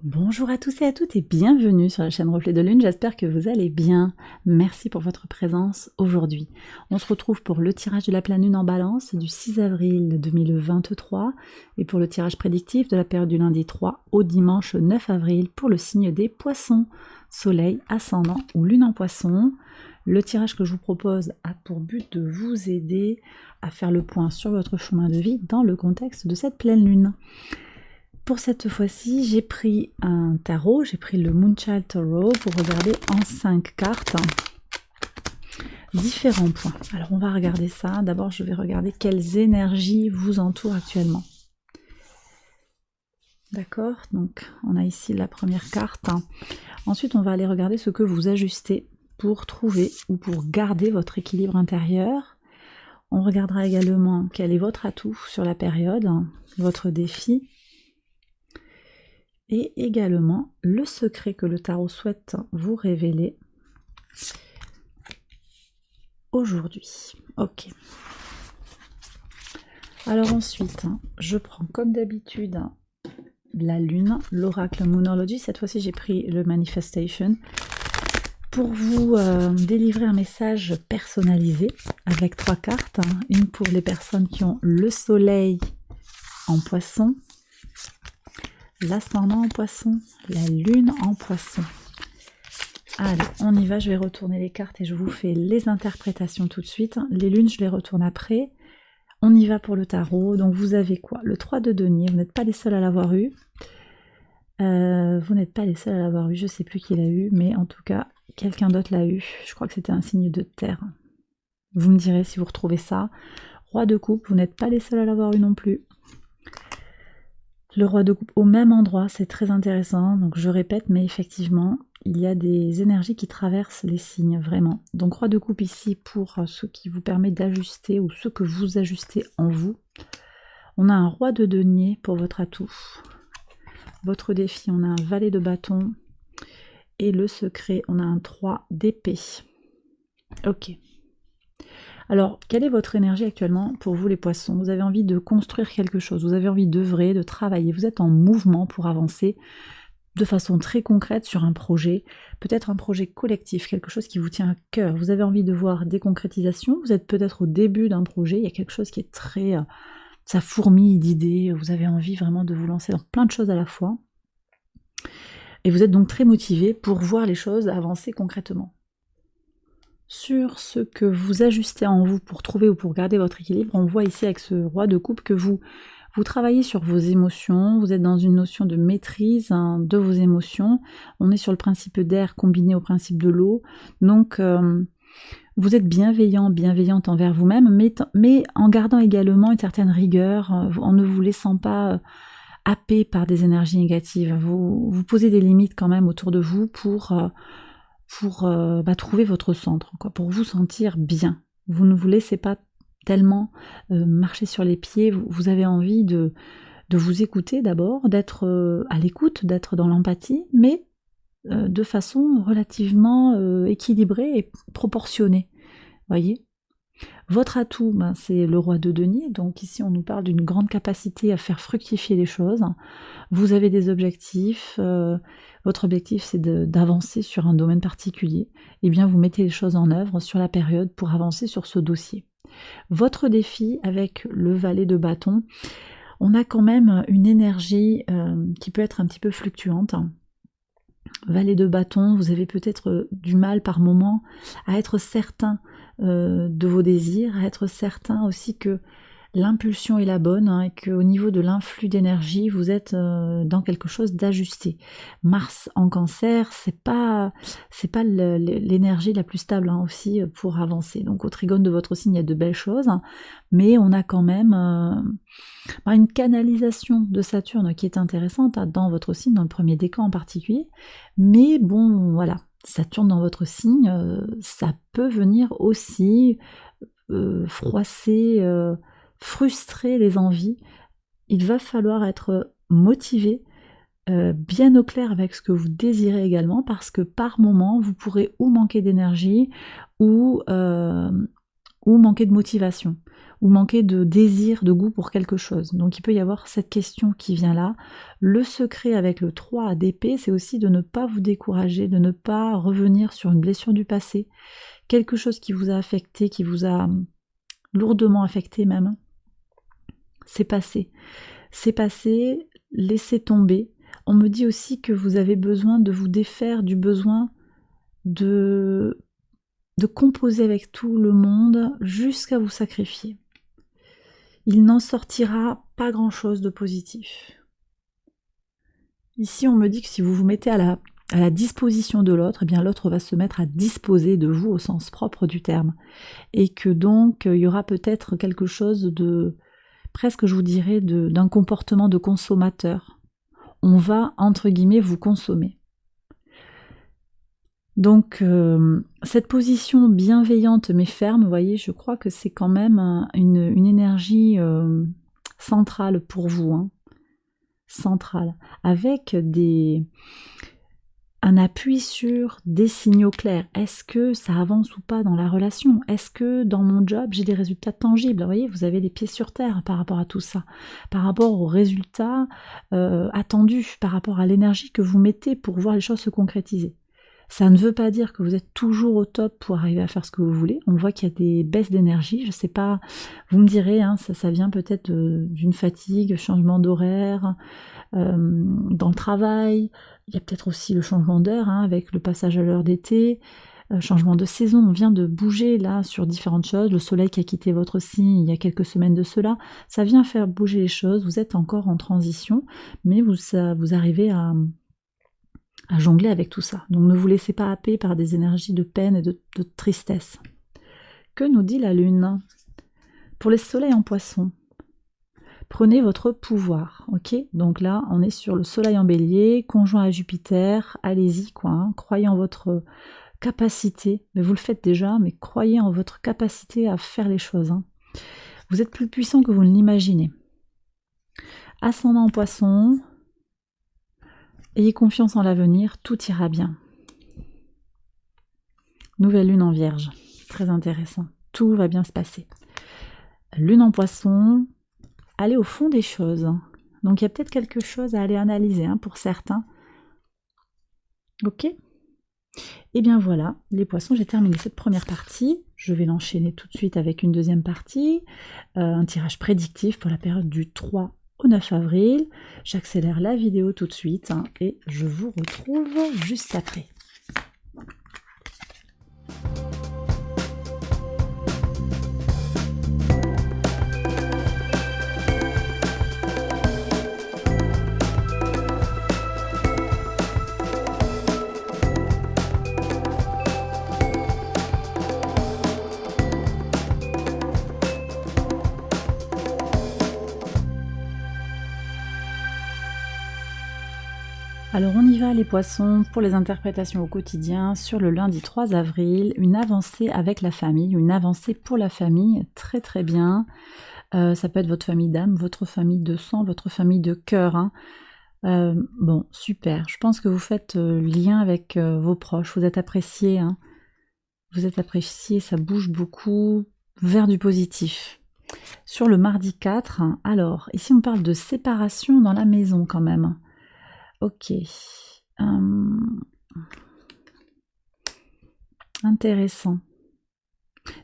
Bonjour à tous et à toutes et bienvenue sur la chaîne Reflet de Lune, j'espère que vous allez bien. Merci pour votre présence aujourd'hui. On se retrouve pour le tirage de la pleine lune en balance du 6 avril 2023 et pour le tirage prédictif de la période du lundi 3 au dimanche 9 avril pour le signe des poissons, soleil, ascendant ou lune en poisson. Le tirage que je vous propose a pour but de vous aider à faire le point sur votre chemin de vie dans le contexte de cette pleine lune. Pour cette fois-ci, j'ai pris un tarot, j'ai pris le Moonchild Tarot pour regarder en 5 cartes différents points. Alors on va regarder ça. D'abord, je vais regarder quelles énergies vous entourent actuellement. D'accord, donc on a ici la première carte. Ensuite, on va aller regarder ce que vous ajustez pour trouver ou pour garder votre équilibre intérieur. On regardera également quel est votre atout sur la période, votre défi. Et également le secret que le tarot souhaite vous révéler aujourd'hui. Ok. Alors ensuite, je prends comme d'habitude la lune, l'oracle Moonology. Cette fois-ci, j'ai pris le Manifestation pour vous délivrer un message personnalisé avec 3 cartes. Une pour les personnes qui ont le soleil en poisson, l'ascendant en poisson, la lune en poisson. Allez, on y va, je vais retourner les cartes et je vous fais les interprétations tout de suite. Les lunes, je les retourne après. On y va pour le tarot. Donc vous avez quoi? Le 3 de denier, vous n'êtes pas les seuls à l'avoir eu. Vous n'êtes pas les seuls à l'avoir eu, je ne sais plus qui l'a eu, mais en tout cas, quelqu'un d'autre l'a eu. Je crois que c'était un signe de terre. Vous me direz si vous retrouvez ça. Roi de coupe, vous n'êtes pas les seuls à l'avoir eu non plus. Le roi de coupe au même endroit, c'est très intéressant. Donc je répète, mais effectivement, il y a des énergies qui traversent les signes, vraiment. Donc roi de coupe ici pour ce qui vous permet d'ajuster ou ce que vous ajustez en vous. On a un roi de denier pour votre atout. Votre défi, on a un valet de bâton. Et le secret, on a un 3 d'épée. Ok. Alors, quelle est votre énergie actuellement pour vous les poissons? Vous avez envie de construire quelque chose, vous avez envie d'œuvrer, de travailler, vous êtes en mouvement pour avancer de façon très concrète sur un projet, peut-être un projet collectif, quelque chose qui vous tient à cœur. Vous avez envie de voir des concrétisations, vous êtes peut-être au début d'un projet, il y a quelque chose qui est très... ça fourmille d'idées, vous avez envie vraiment de vous lancer dans plein de choses à la fois. Et vous êtes donc très motivé pour voir les choses avancer concrètement. Sur ce que vous ajustez en vous pour trouver ou pour garder votre équilibre, on voit ici avec ce roi de coupe que vous travaillez sur vos émotions, vous êtes dans une notion de maîtrise de vos émotions, on est sur le principe d'air combiné au principe de l'eau, donc vous êtes bienveillante envers vous-même, mais en gardant également une certaine rigueur, en ne vous laissant pas happer par des énergies négatives, vous posez des limites quand même autour de vous pour trouver votre centre, quoi, pour vous sentir bien. Vous ne vous laissez pas tellement marcher sur les pieds, vous avez envie de vous écouter d'abord, d'être à l'écoute, d'être dans l'empathie, mais de façon relativement équilibrée et proportionnée. Voyez ? Votre atout, c'est le roi de denier, donc ici on nous parle d'une grande capacité à faire fructifier les choses. Vous avez des objectifs, votre objectif c'est d'avancer sur un domaine particulier, et bien vous mettez les choses en œuvre sur la période pour avancer sur ce dossier. Votre défi avec le valet de bâton, on a quand même une énergie qui peut être un petit peu fluctuante. Valet de bâton, vous avez peut-être du mal par moment à être certain de vos désirs, à être certain aussi que l'impulsion est la bonne et qu'au niveau de l'influx d'énergie, vous êtes dans quelque chose d'ajusté. Mars en cancer, c'est pas l'énergie la plus stable aussi pour avancer. Donc au trigone de votre signe, il y a de belles choses, mais on a quand même une canalisation de Saturne qui est intéressante dans votre signe, dans le premier décan en particulier. Mais bon, voilà, Saturne dans votre signe, ça peut venir aussi froisser, frustrer les envies. Il va falloir être motivé, bien au clair avec ce que vous désirez également, parce que par moment, vous pourrez ou manquer d'énergie ou manquer de motivation. ou manquer de désir, de goût pour quelque chose. Donc il peut y avoir cette question qui vient là. Le secret avec le 3 d'épée, c'est aussi de ne pas vous décourager, de ne pas revenir sur une blessure du passé, quelque chose qui vous a affecté, qui vous a lourdement affecté même. C'est passé. C'est passé, laissez tomber. On me dit aussi que vous avez besoin de vous défaire du besoin de composer avec tout le monde jusqu'à vous sacrifier. Il n'en sortira pas grand-chose de positif. Ici, on me dit que si vous vous mettez à la disposition de l'autre, eh bien l'autre va se mettre à disposer de vous au sens propre du terme. Et que donc, il y aura peut-être quelque chose de, presque je vous dirais, d'un comportement de consommateur. On va, entre guillemets, vous consommer. Donc, cette position bienveillante mais ferme, vous voyez, je crois que c'est quand même une énergie centrale pour vous, hein, centrale, avec un appui sur des signaux clairs. Est-ce que ça avance ou pas dans la relation? Est-ce que dans mon job, j'ai des résultats tangibles? Vous voyez, vous avez les pieds sur terre par rapport à tout ça, par rapport aux résultats attendus, par rapport à l'énergie que vous mettez pour voir les choses se concrétiser. Ça ne veut pas dire que vous êtes toujours au top pour arriver à faire ce que vous voulez. On voit qu'il y a des baisses d'énergie, je ne sais pas, vous me direz, hein, ça vient peut-être d'une fatigue, changement d'horaire, dans le travail. Il y a peut-être aussi le changement d'heure, hein, avec le passage à l'heure d'été, changement de saison. On vient de bouger là sur différentes choses. Le soleil qui a quitté votre signe il y a quelques semaines de cela, ça vient faire bouger les choses. Vous êtes encore en transition, mais vous arrivez à jongler avec tout ça. Donc ne vous laissez pas happer par des énergies de peine et de tristesse. Que nous dit la Lune? Pour les soleils en Poisson, prenez votre pouvoir, ok? Donc là, on est sur le soleil en Bélier, conjoint à Jupiter, allez-y quoi, hein, croyez en votre capacité, mais vous le faites déjà, mais croyez en votre capacité à faire les choses. Hein. Vous êtes plus puissant que vous ne l'imaginez. Ascendant en Poisson, ayez confiance en l'avenir, tout ira bien. Nouvelle lune en Vierge, très intéressant. Tout va bien se passer. Lune en Poisson, allez au fond des choses. Donc il y a peut-être quelque chose à aller analyser hein, pour certains. Ok? Et bien voilà, les Poissons, j'ai terminé cette première partie. Je vais l'enchaîner tout de suite avec une deuxième partie. Un tirage prédictif pour la période du 3 au 9 avril. J'accélère la vidéo tout de suite hein, et je vous retrouve juste après. Alors on y va les Poissons pour les interprétations au quotidien sur le lundi 3 avril, une avancée avec la famille, une avancée pour la famille, très très bien. Ça peut être votre famille d'âme, votre famille de sang, votre famille de cœur. Hein. Bon, super. Je pense que vous faites lien avec vos proches, vous êtes appréciés. Hein. Vous êtes appréciés, ça bouge beaucoup vers du positif. Sur le mardi 4, alors ici on parle de séparation dans la maison quand même. Ok. Intéressant.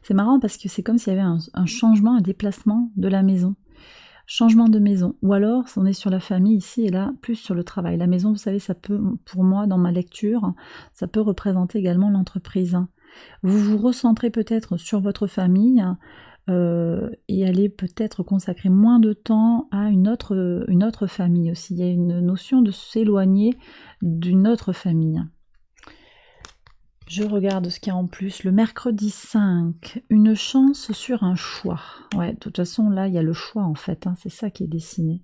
C'est marrant parce que c'est comme s'il y avait un changement, un déplacement de la maison. Changement de maison. Ou alors, on est sur la famille ici et là, plus sur le travail. La maison, vous savez, ça peut, pour moi, dans ma lecture, ça peut représenter également l'entreprise. Vous vous recentrez peut-être sur votre famille et allez peut-être consacrer moins de temps à une autre famille aussi. Il y a une notion de s'éloigner d'une autre famille. Je regarde ce qu'il y a en plus. Le mercredi 5, une chance sur un choix. Ouais, de toute façon, là, il y a le choix en fait. Hein, c'est ça qui est dessiné.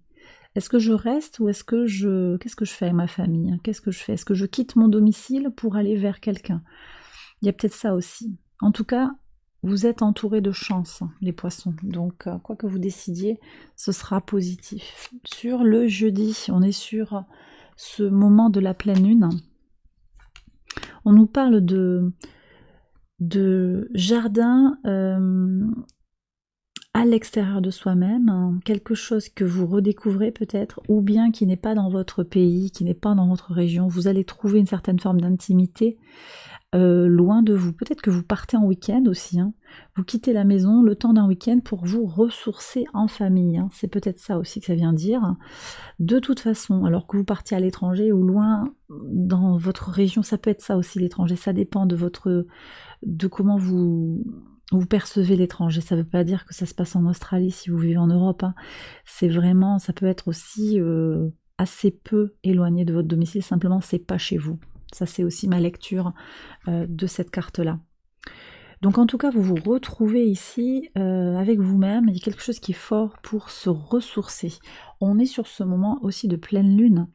Est-ce que je reste ou est-ce que je... Qu'est-ce que je fais avec ma famille? Qu'est-ce que je fais? Est-ce que je quitte mon domicile pour aller vers quelqu'un? Il y a peut-être ça aussi. En tout cas, vous êtes entouré de chance, les Poissons. Donc, quoi que vous décidiez, ce sera positif. Sur le jeudi, on est sur ce moment de la pleine lune. On nous parle de jardin à l'extérieur de soi-même, hein, quelque chose que vous redécouvrez peut-être, ou bien qui n'est pas dans votre pays, qui n'est pas dans votre région. Vous allez trouver une certaine forme d'intimité loin de vous. Peut-être que vous partez en week-end aussi, hein. Vous quittez la maison le temps d'un week-end pour vous ressourcer en famille, hein. C'est peut-être ça aussi que ça vient dire. De toute façon, alors que vous partiez à l'étranger ou loin dans votre région, ça peut être ça aussi l'étranger, ça dépend de comment vous percevez l'étranger. Ça ne veut pas dire que ça se passe en Australie si vous vivez en Europe, hein. C'est vraiment, ça peut être aussi assez peu éloigné de votre domicile, simplement c'est pas chez vous. Ça c'est aussi ma lecture de cette carte-là. Donc en tout cas, vous vous retrouvez ici avec vous-même. Il y a quelque chose qui est fort pour se ressourcer. On est sur ce moment aussi de pleine lune.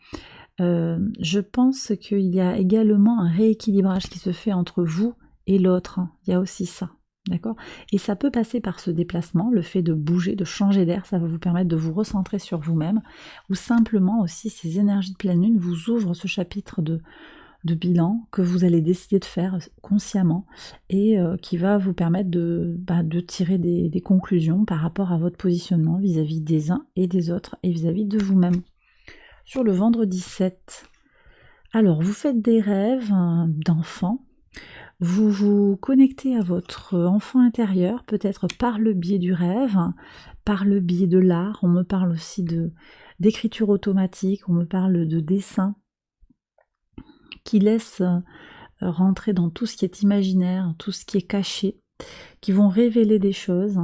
Je pense qu'il y a également un rééquilibrage qui se fait entre vous et l'autre. Il y a aussi ça. D'accord? Et ça peut passer par ce déplacement, le fait de bouger, de changer d'air, ça va vous permettre de vous recentrer sur vous-même, ou simplement aussi ces énergies de pleine lune vous ouvrent ce chapitre de bilan que vous allez décider de faire consciemment et qui va vous permettre de tirer des conclusions par rapport à votre positionnement vis-à-vis des uns et des autres et vis-à-vis de vous-même. Sur le vendredi 7, alors vous faites des rêves d'enfants, vous vous connectez à votre enfant intérieur, peut-être par le biais du rêve, par le biais de l'art, on me parle aussi d'écriture automatique, on me parle de dessin, qui laisse rentrer dans tout ce qui est imaginaire, tout ce qui est caché, qui vont révéler des choses.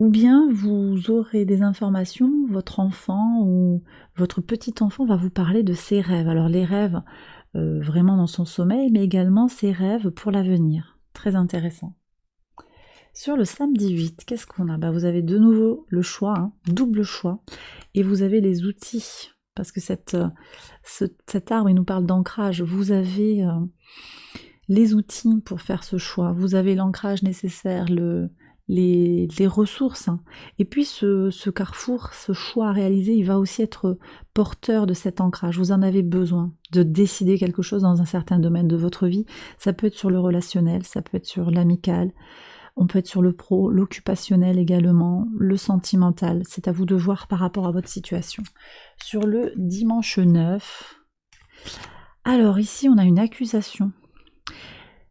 Ou bien vous aurez des informations, votre enfant ou votre petit enfant va vous parler de ses rêves. Alors les rêves vraiment dans son sommeil, mais également ses rêves pour l'avenir. Très intéressant. Sur le samedi 8, qu'est-ce qu'on a? Vous avez de nouveau le choix, hein, double choix, et vous avez les outils. Parce que cet arbre, il nous parle d'ancrage. Vous avez les outils pour faire ce choix. Vous avez l'ancrage nécessaire, les ressources. Hein. Et puis ce carrefour, ce choix à réaliser, il va aussi être porteur de cet ancrage. Vous en avez besoin de décider quelque chose dans un certain domaine de votre vie. Ça peut être sur le relationnel, ça peut être sur l'amical. On peut être sur le pro, l'occupationnel également, le sentimental. C'est à vous de voir par rapport à votre situation. Sur le dimanche 9, alors ici on a une accusation.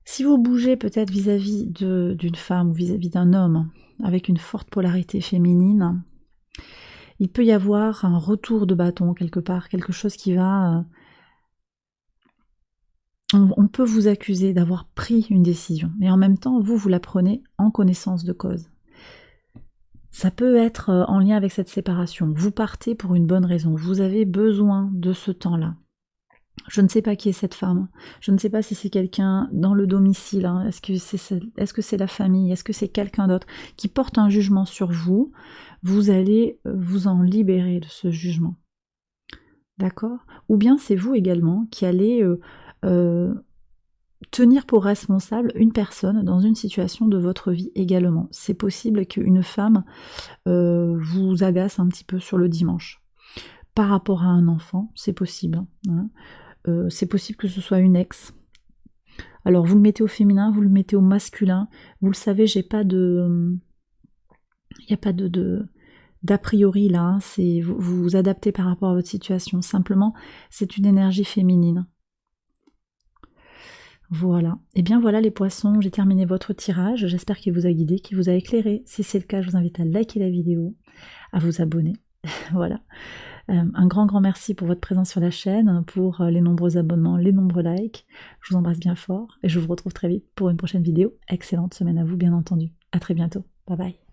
Si vous bougez peut-être vis-à-vis d'une femme ou vis-à-vis d'un homme avec une forte polarité féminine, il peut y avoir un retour de bâton quelque part, quelque chose qui va... On peut vous accuser d'avoir pris une décision, mais en même temps, vous la prenez en connaissance de cause. Ça peut être en lien avec cette séparation. Vous partez pour une bonne raison. Vous avez besoin de ce temps-là. Je ne sais pas qui est cette femme. Je ne sais pas si c'est quelqu'un dans le domicile. Hein. Est-ce que c'est la famille? Est-ce que c'est quelqu'un d'autre qui porte un jugement sur vous? Vous allez vous en libérer de ce jugement. D'accord? Ou bien c'est vous également qui allez... tenir pour responsable une personne dans une situation de votre vie également. C'est possible qu'une femme vous agace un petit peu sur le dimanche. Par rapport à un enfant, c'est possible. Hein. C'est possible que ce soit une ex. Alors vous le mettez au féminin, vous le mettez au masculin. Vous le savez, j'ai pas de... Il n'y a pas d'a priori là. Hein. Vous vous adaptez par rapport à votre situation. Simplement, c'est une énergie féminine. Voilà, et bien voilà les poissons, j'ai terminé votre tirage, j'espère qu'il vous a guidé, qu'il vous a éclairé. Si c'est le cas, je vous invite à liker la vidéo, à vous abonner. Voilà, un grand merci pour votre présence sur la chaîne, pour les nombreux abonnements, les nombreux likes. Je vous embrasse bien fort et je vous retrouve très vite pour une prochaine vidéo. Excellente semaine à vous bien entendu. À très bientôt, bye bye.